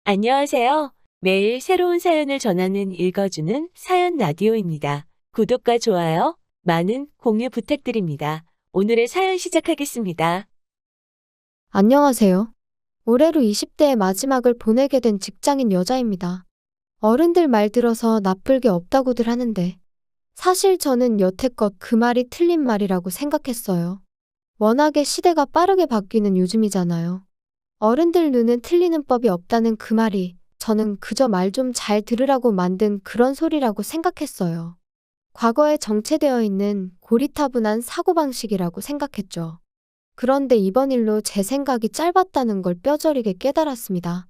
안녕하세요. 매일 새로운 사연을 전하는 읽어주는 사연 라디오입니다. 구독과 좋아요, 많은 공유 부탁드립니다. 오늘의 사연 시작하겠습니다. 안녕하세요. 올해로 20대의 마지막을 보내게 된 직장인 여자입니다. 어른들 말 들어서 나쁠 게 없다고들 하는데, 사실 저는 여태껏 그 말이 틀린 말이라고 생각했어요. 워낙에 시대가 빠르게 바뀌는 요즘이잖아요. 어른들 눈은 틀리는 법이 없다는 그 말이 저는 그저 말 좀 잘 들으라고 만든 그런 소리라고 생각했어요. 과거에 정체되어 있는 고리타분한 사고방식이라고 생각했죠. 그런데 이번 일로 제 생각이 짧았다는 걸 뼈저리게 깨달았습니다.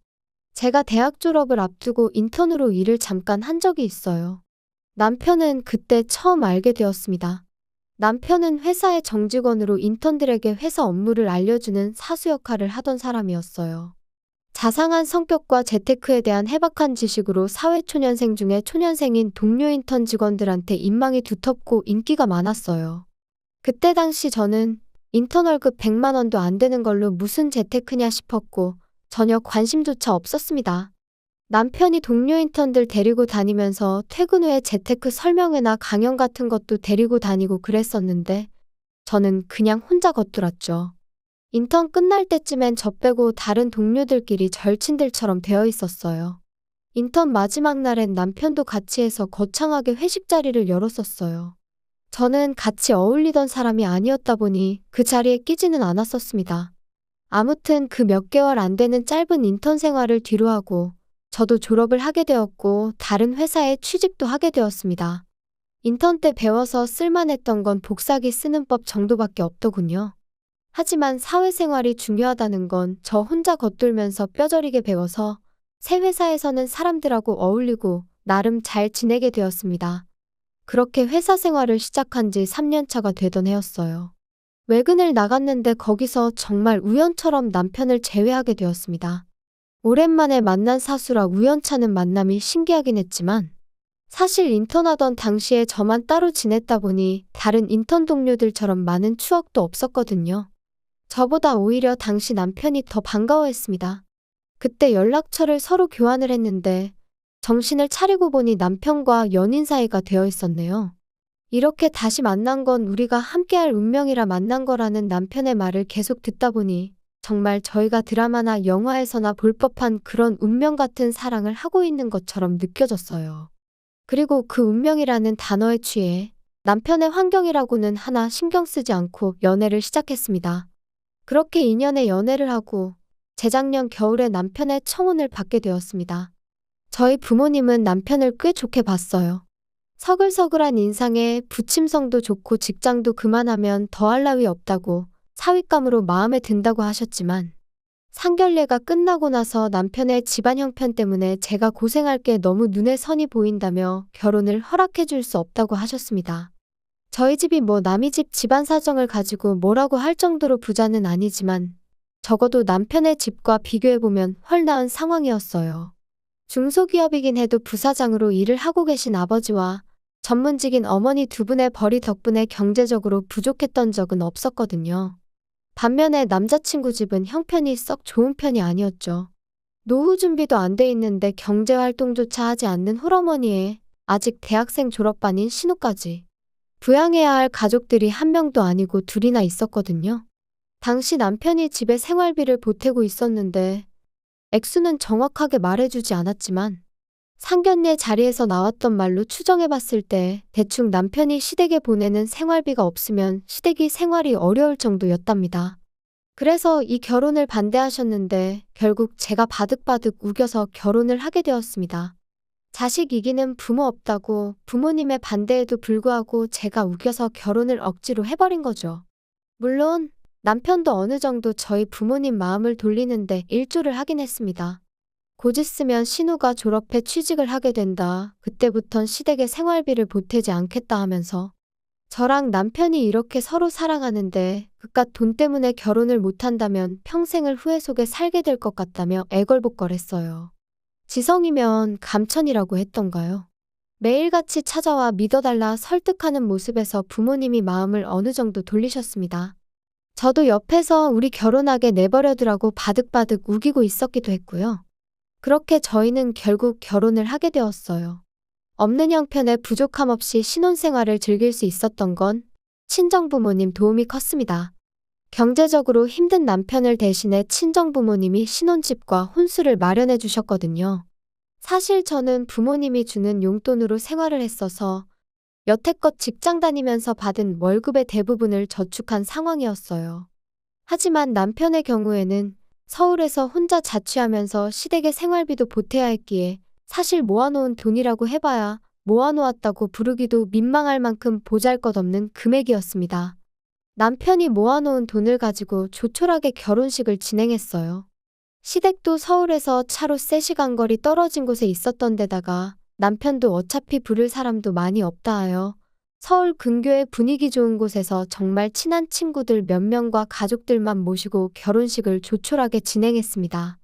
제가 대학 졸업을 앞두고 인턴으로 일을 잠깐 한 적이 있어요. 남편은 그때 처음 알게 되었습니다. 남편은 회사의 정직원으로 인턴들에게 회사 업무를 알려주는 사수 역할을 하던 사람이었어요. 자상한 성격과 재테크에 대한 해박한 지식으로 사회초년생 중에 초년생인 동료 인턴 직원들한테 인망이 두텁고 인기가 많았어요. 그때 당시 저는 인턴 월급 100만 원도 안 되는 걸로 무슨 재테크냐 싶었고 전혀 관심조차 없었습니다. 남편이 동료 인턴들 데리고 다니면서 퇴근 후에 재테크 설명회나 강연 같은 것도 데리고 다니고 그랬었는데 저는 그냥 혼자 겉돌았죠. 인턴 끝날 때쯤엔 저 빼고 다른 동료들끼리 절친들처럼 되어 있었어요. 인턴 마지막 날엔 남편도 같이 해서 거창하게 회식 자리를 열었었어요. 저는 같이 어울리던 사람이 아니었다 보니 그 자리에 끼지는 않았었습니다. 아무튼 그 몇 개월 안 되는 짧은 인턴 생활을 뒤로하고 저도 졸업을 하게 되었고 다른 회사에 취직도 하게 되었습니다. 인턴 때 배워서 쓸만했던 건 복사기 쓰는 법 정도밖에 없더군요. 하지만 사회생활이 중요하다는 건 저 혼자 겉돌면서 뼈저리게 배워서 새 회사에서는 사람들하고 어울리고 나름 잘 지내게 되었습니다. 그렇게 회사 생활을 시작한 지 3년 차가 되던 해였어요. 외근을 나갔는데 거기서 정말 우연처럼 남편을 재회하게 되었습니다. 오랜만에 만난 사수라 우연찮은 만남이 신기하긴 했지만 사실 인턴하던 당시에 저만 따로 지냈다 보니 다른 인턴 동료들처럼 많은 추억도 없었거든요. 저보다 오히려 당시 남편이 더 반가워했습니다. 그때 연락처를 서로 교환을 했는데 정신을 차리고 보니 남편과 연인 사이가 되어 있었네요. 이렇게 다시 만난 건 우리가 함께할 운명이라 만난 거라는 남편의 말을 계속 듣다 보니 정말 저희가 드라마나 영화에서나 볼 법한 그런 운명 같은 사랑을 하고 있는 것처럼 느껴졌어요. 그리고 그 운명이라는 단어에 취해 남편의 환경이라고는 하나 신경 쓰지 않고 연애를 시작했습니다. 그렇게 2년의 연애를 하고 재작년 겨울에 남편의 청혼을 받게 되었습니다. 저희 부모님은 남편을 꽤 좋게 봤어요. 서글서글한 인상에 부침성도 좋고 직장도 그만하면 더할 나위 없다고 사윗감으로 마음에 든다고 하셨지만 상견례가 끝나고 나서 남편의 집안 형편 때문에 제가 고생할 게 너무 눈에 선이 보인다며 결혼을 허락해 줄 수 없다고 하셨습니다. 저희 집이 뭐 남의 집 집안 사정을 가지고 뭐라고 할 정도로 부자는 아니지만 적어도 남편의 집과 비교해보면 헐 나은 상황이었어요. 중소기업이긴 해도 부사장으로 일을 하고 계신 아버지와 전문직인 어머니 두 분의 벌이 덕분에 경제적으로 부족했던 적은 없었거든요. 반면에 남자친구 집은 형편이 썩 좋은 편이 아니었죠. 노후 준비도 안 돼 있는데 경제활동조차 하지 않는 홀어머니에 아직 대학생 졸업반인 신우까지. 부양해야 할 가족들이 한 명도 아니고 둘이나 있었거든요. 당시 남편이 집에 생활비를 보태고 있었는데 액수는 정확하게 말해주지 않았지만 상견례 자리에서 나왔던 말로 추정해봤을 때 대충 남편이 시댁에 보내는 생활비가 없으면 시댁이 생활이 어려울 정도였답니다. 그래서 이 결혼을 반대하셨는데 결국 제가 바득바득 우겨서 결혼을 하게 되었습니다. 자식 이기는 부모 없다고 부모님의 반대에도 불구하고 제가 우겨서 결혼을 억지로 해버린 거죠. 물론 남편도 어느 정도 저희 부모님 마음을 돌리는데 일조를 하긴 했습니다. 곧 있으면 신우가 졸업해 취직을 하게 된다. 그때부턴 시댁에 생활비를 보태지 않겠다 하면서 저랑 남편이 이렇게 서로 사랑하는데 그깟 돈 때문에 결혼을 못한다면 평생을 후회 속에 살게 될 것 같다며 애걸복걸했어요. 지성이면 감천이라고 했던가요? 매일같이 찾아와 믿어달라 설득하는 모습에서 부모님이 마음을 어느 정도 돌리셨습니다. 저도 옆에서 우리 결혼하게 내버려두라고 바득바득 우기고 있었기도 했고요. 그렇게 저희는 결국 결혼을 하게 되었어요. 없는 형편에 부족함 없이 신혼생활을 즐길 수 있었던 건 친정부모님 도움이 컸습니다. 경제적으로 힘든 남편을 대신해 친정부모님이 신혼집과 혼수를 마련해 주셨거든요. 사실 저는 부모님이 주는 용돈으로 생활을 했어서 여태껏 직장 다니면서 받은 월급의 대부분을 저축한 상황이었어요. 하지만 남편의 경우에는 서울에서 혼자 자취하면서 시댁의 생활비도 보태야 했기에 사실 모아놓은 돈이라고 해봐야 모아놓았다고 부르기도 민망할 만큼 보잘것없는 금액이었습니다. 남편이 모아놓은 돈을 가지고 조촐하게 결혼식을 진행했어요. 시댁도 서울에서 차로 3시간 거리 떨어진 곳에 있었던 데다가 남편도 어차피 부를 사람도 많이 없다 하여 서울 근교의 분위기 좋은 곳에서 정말 친한 친구들 몇 명과 가족들만 모시고 결혼식을 조촐하게 진행했습니다.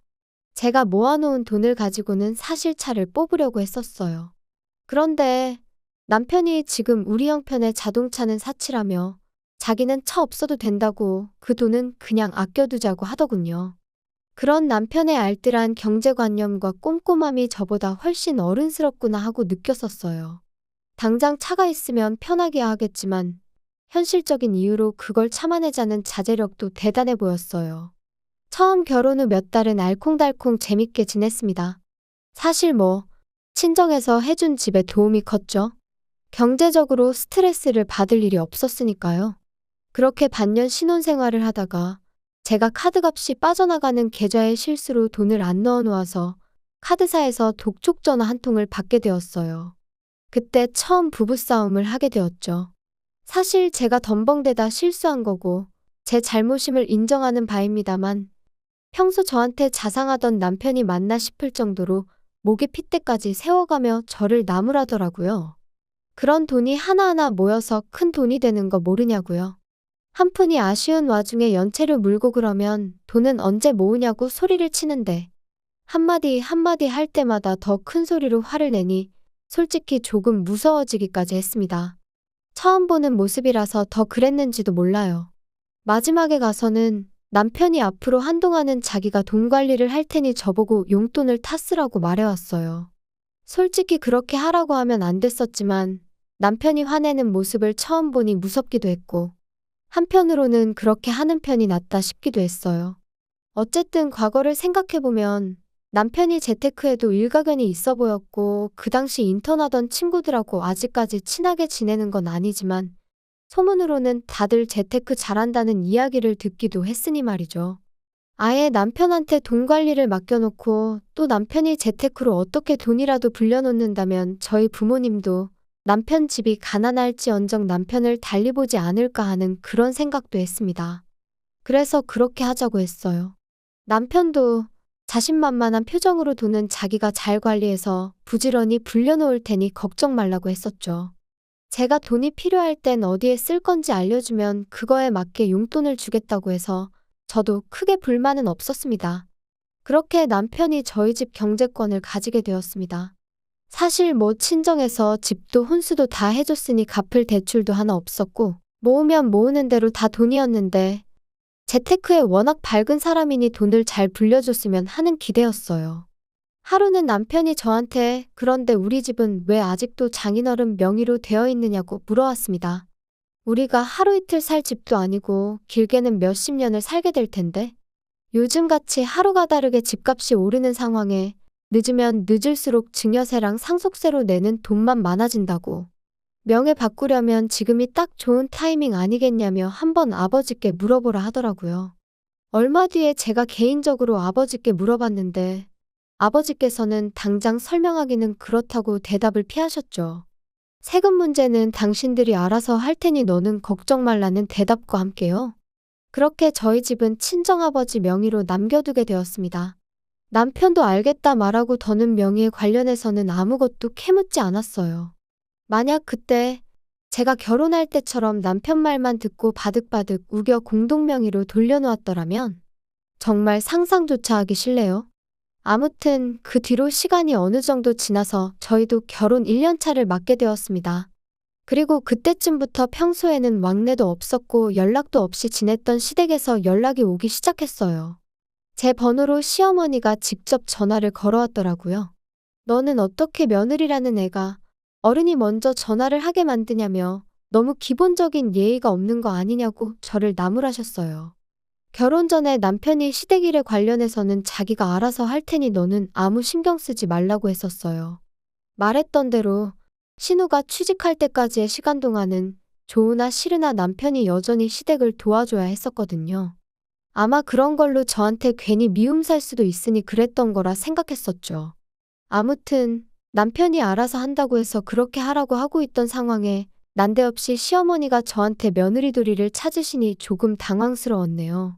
제가 모아놓은 돈을 가지고는 사실 차를 뽑으려고 했었어요. 그런데 남편이 지금 우리 형편의 자동차는 사치라며 자기는 차 없어도 된다고 그 돈은 그냥 아껴두자고 하더군요. 그런 남편의 알뜰한 경제관념과 꼼꼼함이 저보다 훨씬 어른스럽구나 하고 느꼈었어요. 당장 차가 있으면 편하게 하겠지만 현실적인 이유로 그걸 참아내자는 자제력도 대단해 보였어요. 처음 결혼 후 몇 달은 알콩달콩 재밌게 지냈습니다. 사실 친정에서 해준 집에 도움이 컸죠. 경제적으로 스트레스를 받을 일이 없었으니까요. 그렇게 반년 신혼생활을 하다가 제가 카드값이 빠져나가는 계좌에 실수로 돈을 안 넣어 놓아서 카드사에서 독촉전화 한 통을 받게 되었어요. 그때 처음 부부싸움을 하게 되었죠. 사실 제가 덤벙대다 실수한 거고 제 잘못임을 인정하는 바입니다만 평소 저한테 자상하던 남편이 맞나 싶을 정도로 목에 핏대까지 세워가며 저를 나무라더라고요. 그런 돈이 하나하나 모여서 큰 돈이 되는 거 모르냐고요. 한 푼이 아쉬운 와중에 연체료 물고 그러면 돈은 언제 모으냐고 소리를 치는데 한마디 한마디 할 때마다 더 큰 소리로 화를 내니 솔직히 조금 무서워지기까지 했습니다. 처음 보는 모습이라서 더 그랬는지도 몰라요. 마지막에 가서는 남편이 앞으로 한동안은 자기가 돈 관리를 할 테니 저보고 용돈을 타 쓰라고 말해왔어요. 솔직히 그렇게 하라고 하면 안 됐었지만 남편이 화내는 모습을 처음 보니 무섭기도 했고 한편으로는 그렇게 하는 편이 낫다 싶기도 했어요. 어쨌든 과거를 생각해보면 남편이 재테크에도 일가견이 있어 보였고 그 당시 인턴하던 친구들하고 아직까지 친하게 지내는 건 아니지만 소문으로는 다들 재테크 잘한다는 이야기를 듣기도 했으니 말이죠. 아예 남편한테 돈 관리를 맡겨놓고 또 남편이 재테크로 어떻게 돈이라도 불려놓는다면 저희 부모님도 남편 집이 가난할지언정 남편을 달리 보지 않을까 하는 그런 생각도 했습니다. 그래서 그렇게 하자고 했어요. 남편도 자신만만한 표정으로 돈은 자기가 잘 관리해서 부지런히 불려놓을 테니 걱정 말라고 했었죠. 제가 돈이 필요할 땐 어디에 쓸 건지 알려주면 그거에 맞게 용돈을 주겠다고 해서 저도 크게 불만은 없었습니다. 그렇게 남편이 저희 집 경제권을 가지게 되었습니다. 사실 친정에서 집도 혼수도 다 해줬으니 갚을 대출도 하나 없었고 모으면 모으는 대로 다 돈이었는데 재테크에 워낙 밝은 사람이니 돈을 잘 불려줬으면 하는 기대였어요. 하루는 남편이 저한테 그런데 우리 집은 왜 아직도 장인어른 명의로 되어 있느냐고 물어왔습니다. 우리가 하루 이틀 살 집도 아니고 길게는 몇십 년을 살게 될 텐데 요즘같이 하루가 다르게 집값이 오르는 상황에 늦으면 늦을수록 증여세랑 상속세로 내는 돈만 많아진다고. 명예 바꾸려면 지금이 딱 좋은 타이밍 아니겠냐며 한번 아버지께 물어보라 하더라고요. 얼마 뒤에 제가 개인적으로 아버지께 물어봤는데 아버지께서는 당장 설명하기는 그렇다고 대답을 피하셨죠. 세금 문제는 당신들이 알아서 할 테니 너는 걱정 말라는 대답과 함께요. 그렇게 저희 집은 친정아버지 명의로 남겨두게 되었습니다. 남편도 알겠다 말하고 더는 명의에 관련해서는 아무것도 캐묻지 않았어요. 만약 그때 제가 결혼할 때처럼 남편 말만 듣고 바득바득 우겨 공동명의로 돌려놓았더라면 정말 상상조차 하기 싫네요. 아무튼 그 뒤로 시간이 어느 정도 지나서 저희도 결혼 1년 차를 맞게 되었습니다. 그리고 그때쯤부터 평소에는 왕래도 없었고 연락도 없이 지냈던 시댁에서 연락이 오기 시작했어요. 제 번호로 시어머니가 직접 전화를 걸어왔더라고요. 너는 어떻게 며느리라는 애가 어른이 먼저 전화를 하게 만드냐며 너무 기본적인 예의가 없는 거 아니냐고 저를 나무라셨어요. 결혼 전에 남편이 시댁일에 관련해서는 자기가 알아서 할 테니 너는 아무 신경 쓰지 말라고 했었어요. 말했던 대로 신우가 취직할 때까지의 시간 동안은 좋으나 싫으나 남편이 여전히 시댁을 도와줘야 했었거든요. 아마 그런 걸로 저한테 괜히 미움 살 수도 있으니 그랬던 거라 생각했었죠. 아무튼 남편이 알아서 한다고 해서 그렇게 하라고 하고 있던 상황에 난데없이 시어머니가 저한테 며느리돌이를 찾으시니 조금 당황스러웠네요.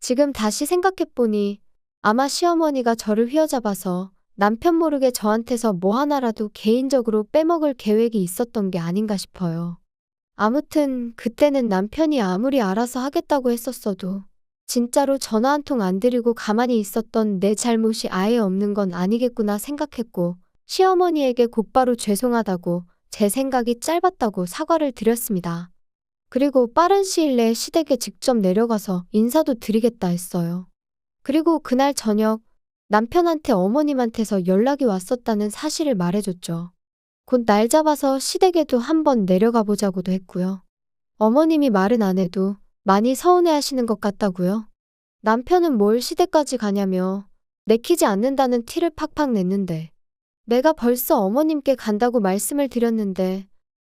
지금 다시 생각해보니 아마 시어머니가 저를 휘어잡아서 남편 모르게 저한테서 뭐 하나라도 개인적으로 빼먹을 계획이 있었던 게 아닌가 싶어요. 아무튼 그때는 남편이 아무리 알아서 하겠다고 했었어도 진짜로 전화 한 통 안 드리고 가만히 있었던 내 잘못이 아예 없는 건 아니겠구나 생각했고 시어머니에게 곧바로 죄송하다고 제 생각이 짧았다고 사과를 드렸습니다. 그리고 빠른 시일 내에 시댁에 직접 내려가서 인사도 드리겠다 했어요. 그리고 그날 저녁 남편한테 어머님한테서 연락이 왔었다는 사실을 말해줬죠. 곧 날 잡아서 시댁에도 한번 내려가 보자고도 했고요. 어머님이 말은 안 해도 많이 서운해하시는 것 같다고요. 남편은 뭘 시댁까지 가냐며 내키지 않는다는 티를 팍팍 냈는데 내가 벌써 어머님께 간다고 말씀을 드렸는데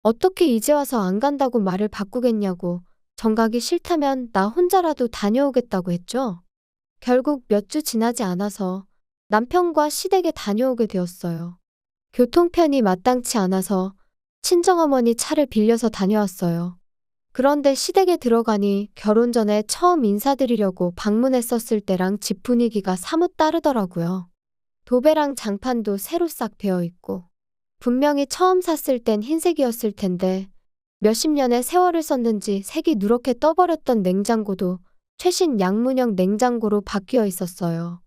어떻게 이제 와서 안 간다고 말을 바꾸겠냐고 정가기 싫다면 나 혼자라도 다녀오겠다고 했죠. 결국 몇 주 지나지 않아서 남편과 시댁에 다녀오게 되었어요. 교통편이 마땅치 않아서 친정어머니 차를 빌려서 다녀왔어요. 그런데 시댁에 들어가니 결혼 전에 처음 인사드리려고 방문했었을 때랑 집 분위기가 사뭇 다르더라고요. 도배랑 장판도 새로 싹 되어 있고 분명히 처음 샀을 땐 흰색이었을 텐데 몇십 년의 세월을 썼는지 색이 누렇게 떠버렸던 냉장고도 최신 양문형 냉장고로 바뀌어 있었어요.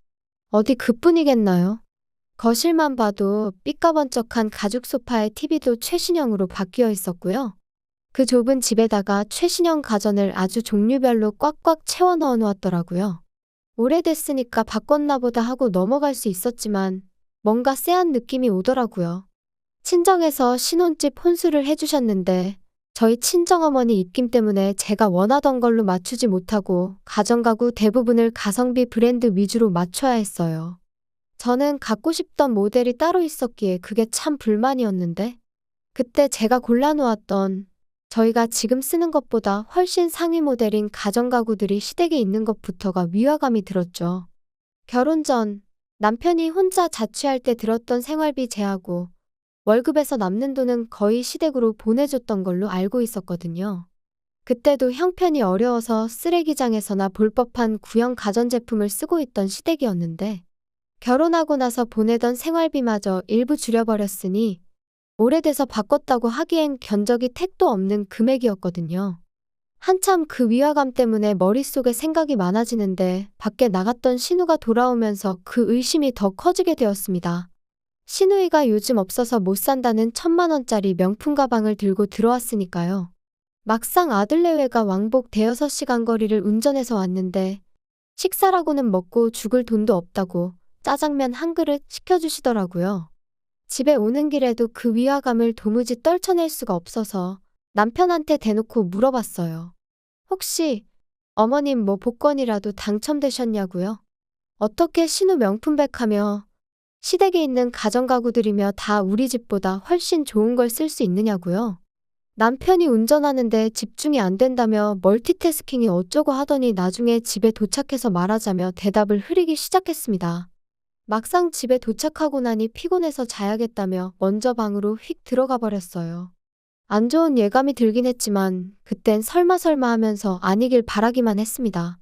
어디 그뿐이겠나요? 거실만 봐도 삐까번쩍한 가죽 소파에 TV도 최신형으로 바뀌어 있었고요. 그 좁은 집에다가 최신형 가전을 아주 종류별로 꽉꽉 채워 넣어 놓았더라고요. 오래됐으니까 바꿨나 보다 하고 넘어갈 수 있었지만 뭔가 쎄한 느낌이 오더라고요. 친정에서 신혼집 혼수를 해주셨는데 저희 친정어머니 입김 때문에 제가 원하던 걸로 맞추지 못하고 가전가구 대부분을 가성비 브랜드 위주로 맞춰야 했어요. 저는 갖고 싶던 모델이 따로 있었기에 그게 참 불만이었는데 그때 제가 골라놓았던 저희가 지금 쓰는 것보다 훨씬 상위 모델인 가전가구들이 시댁에 있는 것부터가 위화감이 들었죠. 결혼 전 남편이 혼자 자취할 때 들었던 생활비 제하고 월급에서 남는 돈은 거의 시댁으로 보내줬던 걸로 알고 있었거든요. 그때도 형편이 어려워서 쓰레기장에서나 볼 법한 구형 가전제품을 쓰고 있던 시댁이었는데 결혼하고 나서 보내던 생활비마저 일부 줄여버렸으니 오래돼서 바꿨다고 하기엔 견적이 택도 없는 금액이었거든요. 한참 그 위화감 때문에 머릿속에 생각이 많아지는데 밖에 나갔던 신우가 돌아오면서 그 의심이 더 커지게 되었습니다. 신우이가 요즘 없어서 못 산다는 1,000만 원짜리 명품 가방을 들고 들어왔으니까요. 막상 아들 내외가 왕복 대여섯 시간 거리를 운전해서 왔는데 식사라고는 먹고 죽을 돈도 없다고 짜장면 한 그릇 시켜주시더라고요. 집에 오는 길에도 그 위화감을 도무지 떨쳐낼 수가 없어서 남편한테 대놓고 물어봤어요. 혹시 어머님 뭐 복권이라도 당첨되셨냐고요? 어떻게 신우 명품백하며 시댁에 있는 가전가구들이며 다 우리 집보다 훨씬 좋은 걸 쓸 수 있느냐고요? 남편이 운전하는데 집중이 안 된다며 멀티태스킹이 어쩌고 하더니 나중에 집에 도착해서 말하자며 대답을 흐리기 시작했습니다. 막상 집에 도착하고 나니 피곤해서 자야겠다며 먼저 방으로 휙 들어가 버렸어요. 안 좋은 예감이 들긴 했지만 그땐 설마 하면서 아니길 바라기만 했습니다.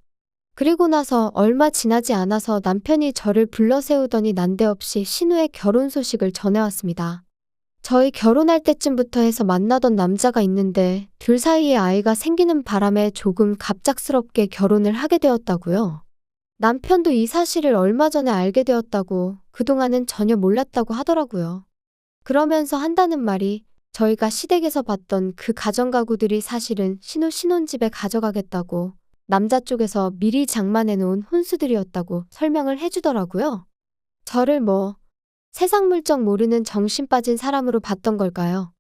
그리고 나서 얼마 지나지 않아서 남편이 저를 불러 세우더니 난데없이 신우의 결혼 소식을 전해왔습니다. 저희 결혼할 때쯤부터 해서 만나던 남자가 있는데 둘 사이에 아이가 생기는 바람에 조금 갑작스럽게 결혼을 하게 되었다고요. 남편도 이 사실을 얼마 전에 알게 되었다고 그동안은 전혀 몰랐다고 하더라고요. 그러면서 한다는 말이 저희가 시댁에서 봤던 그 가전가구들이 사실은 신우 신혼집에 가져가겠다고 남자 쪽에서 미리 장만해 놓은 혼수들이었다고 설명을 해주더라고요. 저를 세상 물정 모르는 정신 빠진 사람으로 봤던 걸까요?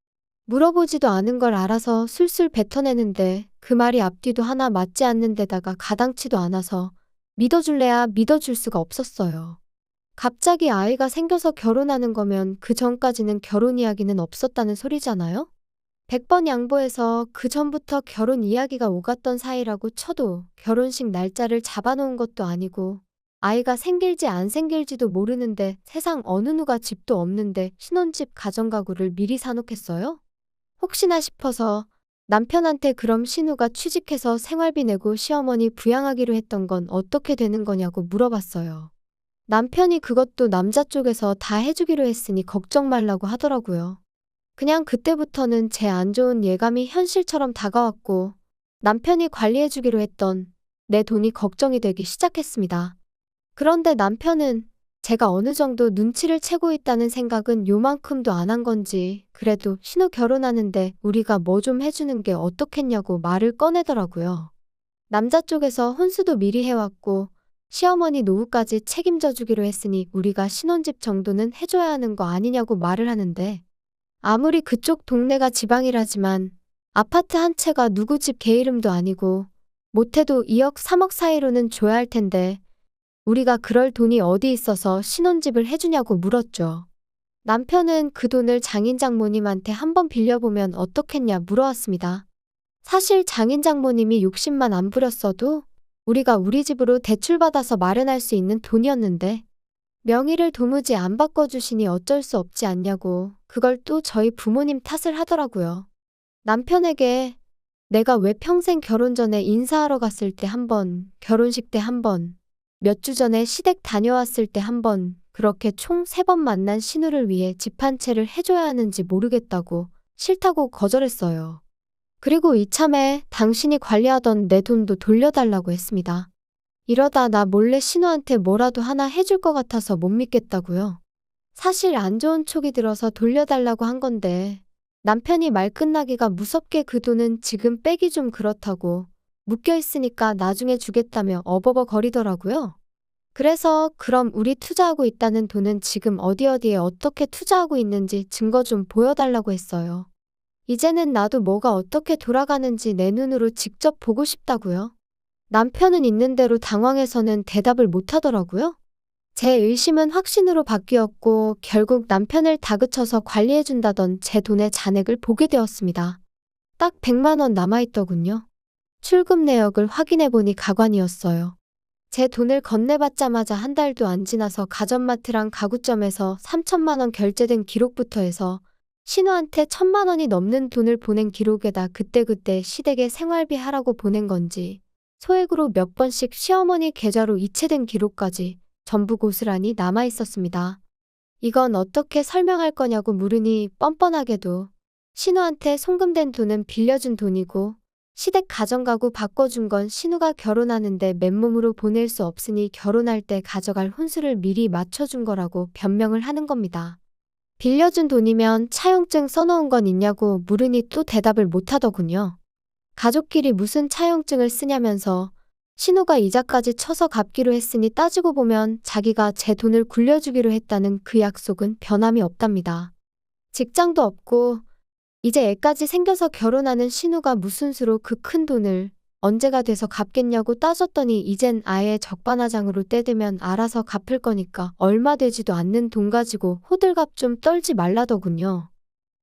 물어보지도 않은 걸 알아서 술술 뱉어내는데 그 말이 앞뒤도 하나 맞지 않는 데다가 가당치도 않아서 믿어줄래야 믿어줄 수가 없었어요. 갑자기 아이가 생겨서 결혼하는 거면 그 전까지는 결혼 이야기는 없었다는 소리잖아요? 100번 양보해서 그 전부터 결혼 이야기가 오갔던 사이라고 쳐도 결혼식 날짜를 잡아놓은 것도 아니고 아이가 생길지 안 생길지도 모르는데 세상 어느 누가 집도 없는데 신혼집 가정가구를 미리 사놓겠어요? 혹시나 싶어서 남편한테 그럼 신우가 취직해서 생활비 내고 시어머니 부양하기로 했던 건 어떻게 되는 거냐고 물어봤어요. 남편이 그것도 남자 쪽에서 다 해주기로 했으니 걱정 말라고 하더라고요. 그냥 그때부터는 제 안 좋은 예감이 현실처럼 다가왔고 남편이 관리해주기로 했던 내 돈이 걱정이 되기 시작했습니다. 그런데 남편은 제가 어느 정도 눈치를 채고 있다는 생각은 요만큼도 안 한 건지 그래도 신우 결혼하는데 우리가 뭐 좀 해주는 게 어떻겠냐고 말을 꺼내더라고요. 남자 쪽에서 혼수도 미리 해왔고 시어머니 노후까지 책임져 주기로 했으니 우리가 신혼집 정도는 해줘야 하는 거 아니냐고 말을 하는데 아무리 그쪽 동네가 지방이라지만 아파트 한 채가 누구 집 개 이름도 아니고 못해도 2억 3억 사이로는 줘야 할 텐데 우리가 그럴 돈이 어디 있어서 신혼집을 해주냐고 물었죠. 남편은 그 돈을 장인 장모님한테 한번 빌려보면 어떻겠냐 물어왔습니다. 사실 장인 장모님이 욕심만 안 부렸어도 우리가 우리 집으로 대출받아서 마련할 수 있는 돈이었는데 명의를 도무지 안 바꿔주시니 어쩔 수 없지 않냐고 그걸 또 저희 부모님 탓을 하더라고요. 남편에게 내가 왜 평생 결혼 전에 인사하러 갔을 때 한 번, 결혼식 때 한 번, 몇 주 전에 시댁 다녀왔을 때 한 번, 그렇게 총 3번 만난 신우를 위해 집 한 채를 해줘야 하는지 모르겠다고 싫다고 거절했어요. 그리고 이참에 당신이 관리하던 내 돈도 돌려달라고 했습니다. 이러다 나 몰래 신우한테 뭐라도 하나 해줄 것 같아서 못 믿겠다고요. 사실 안 좋은 촉이 들어서 돌려달라고 한 건데 남편이 말 끝나기가 무섭게 그 돈은 지금 빼기 좀 그렇다고 묶여있으니까 나중에 주겠다며 어버버거리더라고요. 그래서 그럼 우리 투자하고 있다는 돈은 지금 어디에 어떻게 투자하고 있는지 증거 좀 보여달라고 했어요. 이제는 나도 뭐가 어떻게 돌아가는지 내 눈으로 직접 보고 싶다고요. 남편은 있는 대로 당황해서는 대답을 못하더라고요. 제 의심은 확신으로 바뀌었고 결국 남편을 다그쳐서 관리해준다던 제 돈의 잔액을 보게 되었습니다. 딱 100만 원 남아있더군요. 출금 내역을 확인해보니 가관이었어요. 제 돈을 건네받자마자 한 달도 안 지나서 가전마트랑 가구점에서 3천만 원 결제된 기록부터 해서 신우한테 1,000만 원이 넘는 돈을 보낸 기록에다 그때그때 시댁에 생활비 하라고 보낸 건지 소액으로 몇 번씩 시어머니 계좌로 이체된 기록까지 전부 고스란히 남아있었습니다. 이건 어떻게 설명할 거냐고 물으니 뻔뻔하게도 신우한테 송금된 돈은 빌려준 돈이고 시댁 가정가구 바꿔준 건 신우가 결혼하는데 맨몸으로 보낼 수 없으니 결혼할 때 가져갈 혼수를 미리 맞춰준 거라고 변명을 하는 겁니다. 빌려준 돈이면 차용증 써놓은 건 있냐고 물으니 또 대답을 못하더군요. 가족끼리 무슨 차용증을 쓰냐면서 신우가 이자까지 쳐서 갚기로 했으니 따지고 보면 자기가 제 돈을 굴려주기로 했다는 그 약속은 변함이 없답니다. 직장도 없고 이제 애까지 생겨서 결혼하는 신우가 무슨 수로 그 큰 돈을 언제가 돼서 갚겠냐고 따졌더니 이젠 아예 적반하장으로 떼대면 알아서 갚을 거니까 얼마 되지도 않는 돈 가지고 호들갑 좀 떨지 말라더군요.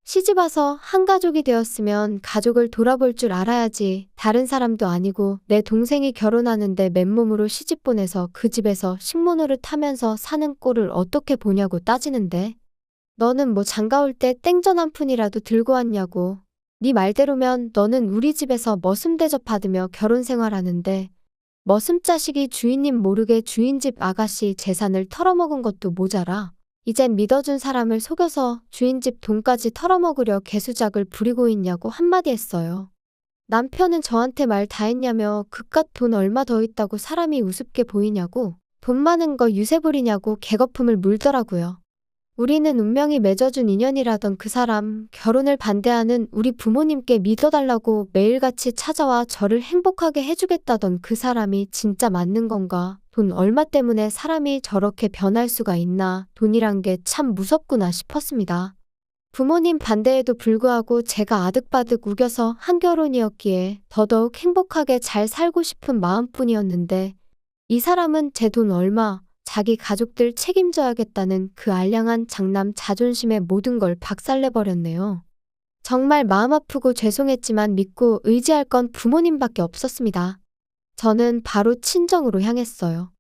시집와서 한 가족이 되었으면 가족을 돌아볼 줄 알아야지. 다른 사람도 아니고 내 동생이 결혼하는데 맨몸으로 시집 보내서 그 집에서 식모노를 타면서 사는 꼴을 어떻게 보냐고 따지는데 너는 뭐 장가올 때 땡전 한 푼이라도 들고 왔냐고. 네 말대로면 너는 우리 집에서 머슴 대접 받으며 결혼 생활하는데 머슴 자식이 주인님 모르게 주인집 아가씨 재산을 털어먹은 것도 모자라. 이젠 믿어준 사람을 속여서 주인집 돈까지 털어먹으려 개수작을 부리고 있냐고 한마디 했어요. 남편은 저한테 말 다 했냐며 그깟 돈 얼마 더 있다고 사람이 우습게 보이냐고 돈 많은 거 유세 부리냐고 개거품을 물더라고요. 우리는 운명이 맺어준 인연이라던 그 사람, 결혼을 반대하는 우리 부모님께 믿어달라고 매일같이 찾아와 저를 행복하게 해주겠다던 그 사람이 진짜 맞는 건가? 돈 얼마 때문에 사람이 저렇게 변할 수가 있나? 돈이란 게 참 무섭구나 싶었습니다. 부모님 반대에도 불구하고 제가 아득바득 우겨서 한 결혼이었기에 더더욱 행복하게 잘 살고 싶은 마음뿐이었는데 이 사람은 제 돈 얼마, 자기 가족들 책임져야겠다는 그 알량한 장남 자존심에 모든 걸 박살내버렸네요. 정말 마음 아프고 죄송했지만 믿고 의지할 건 부모님밖에 없었습니다. 저는 바로 친정으로 향했어요.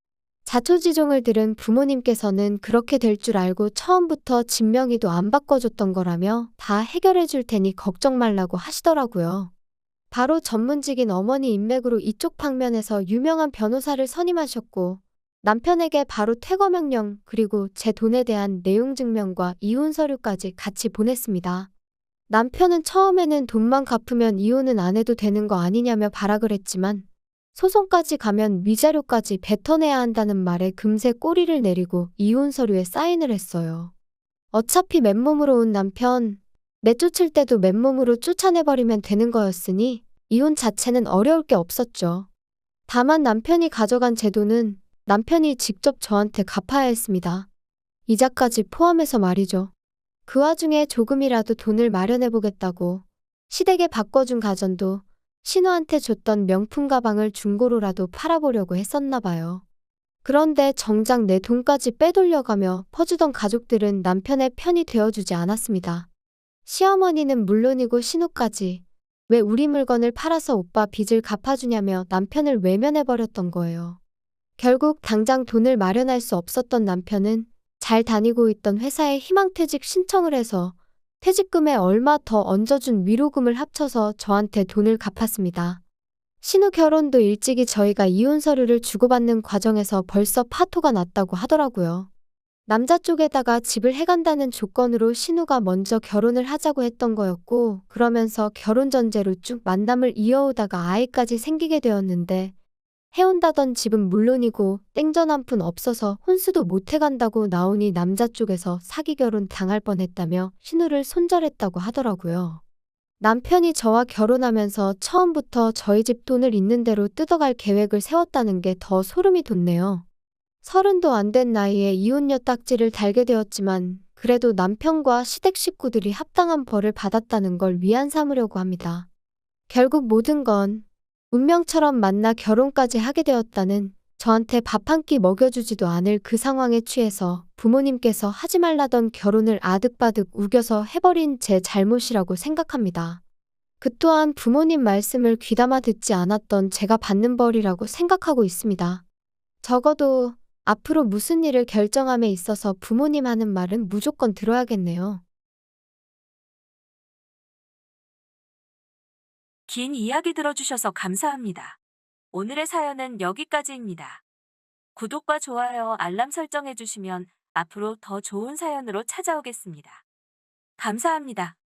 자초지종을 들은 부모님께서는 그렇게 될 줄 알고 처음부터 진명이도 안 바꿔줬던 거라며 다 해결해 줄 테니 걱정 말라고 하시더라고요. 바로 전문직인 어머니 인맥으로 이쪽 방면에서 유명한 변호사를 선임하셨고 남편에게 바로 퇴거 명령 그리고 제 돈에 대한 내용 증명과 이혼 서류까지 같이 보냈습니다. 남편은 처음에는 돈만 갚으면 이혼은 안 해도 되는 거 아니냐며 발악을 했지만 소송까지 가면 위자료까지 뱉어내야 한다는 말에 금세 꼬리를 내리고 이혼 서류에 사인을 했어요. 어차피 맨몸으로 온 남편, 내쫓을 때도 맨몸으로 쫓아내버리면 되는 거였으니 이혼 자체는 어려울 게 없었죠. 다만 남편이 가져간 제 돈은 남편이 직접 저한테 갚아야 했습니다. 이자까지 포함해서 말이죠. 그 와중에 조금이라도 돈을 마련해보겠다고 시댁에 바꿔준 가전도 신우한테 줬던 명품 가방을 중고로라도 팔아보려고 했었나 봐요. 그런데 정작 내 돈까지 빼돌려가며 퍼주던 가족들은 남편의 편이 되어주지 않았습니다. 시어머니는 물론이고 신우까지 왜 우리 물건을 팔아서 오빠 빚을 갚아주냐며 남편을 외면해버렸던 거예요. 결국 당장 돈을 마련할 수 없었던 남편은 잘 다니고 있던 회사에 희망퇴직 신청을 해서 퇴직금에 얼마 더 얹어준 위로금을 합쳐서 저한테 돈을 갚았습니다. 신우 결혼도 일찍이 저희가 이혼 서류를 주고받는 과정에서 벌써 파토가 났다고 하더라고요. 남자 쪽에다가 집을 해간다는 조건으로 신우가 먼저 결혼을 하자고 했던 거였고 그러면서 결혼 전제로 쭉 만남을 이어오다가 아이까지 생기게 되었는데 해온다던 집은 물론이고 땡전 한 푼 없어서 혼수도 못 해간다고 나오니 남자 쪽에서 사기 결혼 당할 뻔했다며 신우를 손절했다고 하더라고요. 남편이 저와 결혼하면서 처음부터 저희 집 돈을 있는 대로 뜯어갈 계획을 세웠다는 게 더 소름이 돋네요. 30도 안 된 나이에 이혼녀 딱지를 달게 되었지만 그래도 남편과 시댁 식구들이 합당한 벌을 받았다는 걸 위안 삼으려고 합니다. 결국 모든 건 운명처럼 만나 결혼까지 하게 되었다는 저한테 밥 한 끼 먹여주지도 않을 그 상황에 취해서 부모님께서 하지 말라던 결혼을 아득바득 우겨서 해버린 제 잘못이라고 생각합니다. 그 또한 부모님 말씀을 귀담아 듣지 않았던 제가 받는 벌이라고 생각하고 있습니다. 적어도 앞으로 무슨 일을 결정함에 있어서 부모님 하는 말은 무조건 들어야겠네요. 긴 이야기 들어주셔서 감사합니다. 오늘의 사연은 여기까지입니다. 구독과 좋아요, 알람 설정해주시면 앞으로 더 좋은 사연으로 찾아오겠습니다. 감사합니다.